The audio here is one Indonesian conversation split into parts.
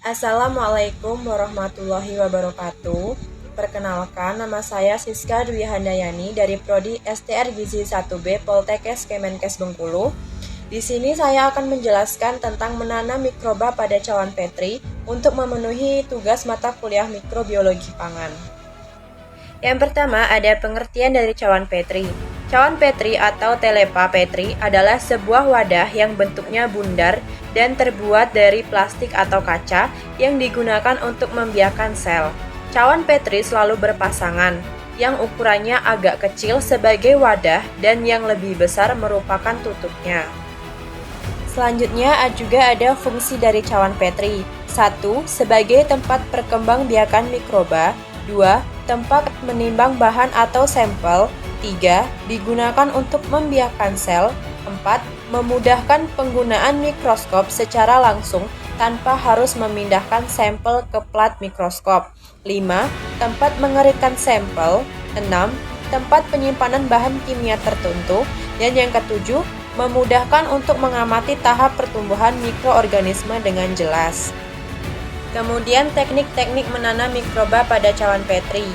Assalamualaikum warahmatullahi wabarakatuh. Perkenalkan, nama saya Siska Dwi Handayani dari Prodi STR Gizi 1B Poltekkes Kemenkes Bengkulu. Di sini saya akan menjelaskan tentang menanam mikroba pada cawan petri untuk memenuhi tugas mata kuliah mikrobiologi pangan. Yang pertama ada pengertian dari cawan petri. Cawan petri atau telepa petri adalah sebuah wadah yang bentuknya bundar dan terbuat dari plastik atau kaca yang digunakan untuk membiarkan sel. Cawan petri selalu berpasangan, yang ukurannya agak kecil sebagai wadah dan yang lebih besar merupakan tutupnya. Selanjutnya juga ada fungsi dari cawan petri. 1. Sebagai tempat perkembangbiakan mikroba. 2. Tempat menimbang bahan atau sampel. 3. Digunakan untuk membiarkan sel. 4. Memudahkan penggunaan mikroskop secara langsung tanpa harus memindahkan sampel ke plat mikroskop. 5. Tempat mengeringkan sampel. 6. Tempat penyimpanan bahan kimia tertentu. Dan yang ketujuh, memudahkan untuk mengamati tahap pertumbuhan mikroorganisme dengan jelas. Kemudian teknik-teknik menanam mikroba pada cawan petri.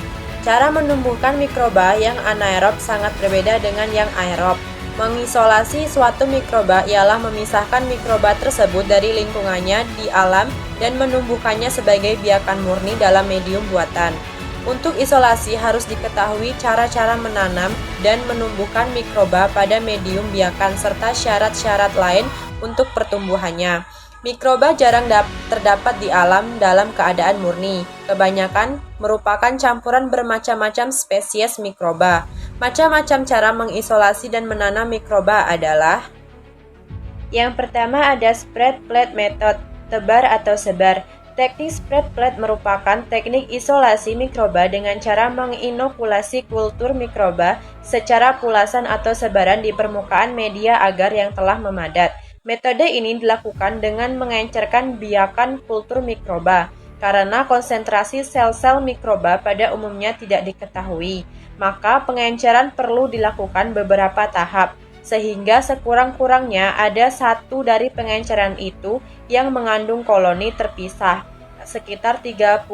Cara menumbuhkan mikroba yang anaerob sangat berbeda dengan yang aerob. Mengisolasi suatu mikroba ialah memisahkan mikroba tersebut dari lingkungannya di alam dan menumbuhkannya sebagai biakan murni dalam medium buatan. Untuk isolasi harus diketahui cara-cara menanam dan menumbuhkan mikroba pada medium biakan serta syarat-syarat lain untuk pertumbuhannya. Mikroba jarang terdapat di alam dalam keadaan murni. Kebanyakan merupakan campuran bermacam-macam spesies mikroba. Macam-macam cara mengisolasi dan menanam mikroba adalah: yang pertama ada spread plate method, tebar atau sebar. Teknik spread plate merupakan teknik isolasi mikroba dengan cara menginokulasi kultur mikroba secara pulasan atau sebaran di permukaan media agar yang telah memadat. Metode ini dilakukan dengan mengencerkan biakan kultur mikroba. Karena konsentrasi sel-sel mikroba pada umumnya tidak diketahui, maka pengenceran perlu dilakukan beberapa tahap, sehingga sekurang-kurangnya ada satu dari pengenceran itu yang mengandung koloni terpisah, sekitar 30-300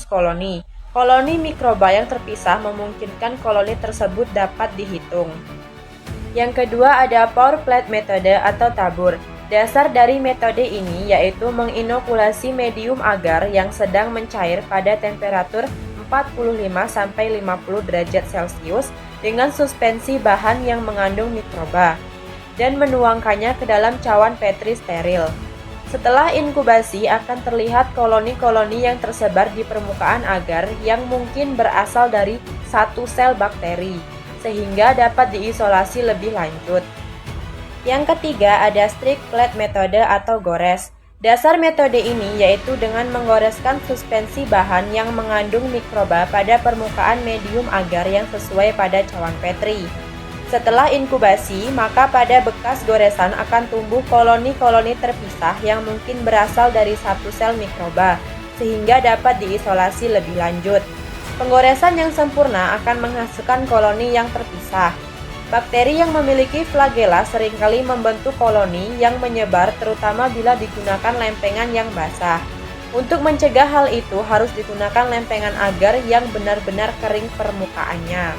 koloni. Koloni mikroba yang terpisah memungkinkan koloni tersebut dapat dihitung. Yang kedua ada pour plate metode atau tabur. Dasar dari metode ini yaitu menginokulasi medium agar yang sedang mencair pada temperatur 45-50 derajat Celcius dengan suspensi bahan yang mengandung mikroba dan menuangkannya ke dalam cawan petri steril. Setelah inkubasi akan terlihat koloni-koloni yang tersebar di permukaan agar yang mungkin berasal dari satu sel bakteri, sehingga dapat diisolasi lebih lanjut. Yang ketiga ada strict plate metode atau gores. Dasar metode ini yaitu dengan menggoreskan suspensi bahan yang mengandung mikroba pada permukaan medium agar yang sesuai pada cawan petri. Setelah inkubasi, maka pada bekas goresan akan tumbuh koloni-koloni terpisah yang mungkin berasal dari satu sel mikroba, sehingga dapat diisolasi lebih lanjut. Penggoresan yang sempurna akan menghasilkan koloni yang terpisah. Bakteri yang memiliki flagela seringkali membentuk koloni yang menyebar terutama bila digunakan lempengan yang basah. Untuk mencegah hal itu harus digunakan lempengan agar yang benar-benar kering permukaannya.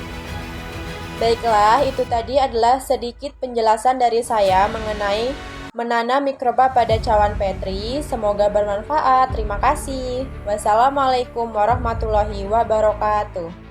Baiklah, itu tadi adalah sedikit penjelasan dari saya mengenai menanam mikroba pada cawan petri. Semoga bermanfaat. Terima kasih. Wassalamualaikum warahmatullahi wabarakatuh.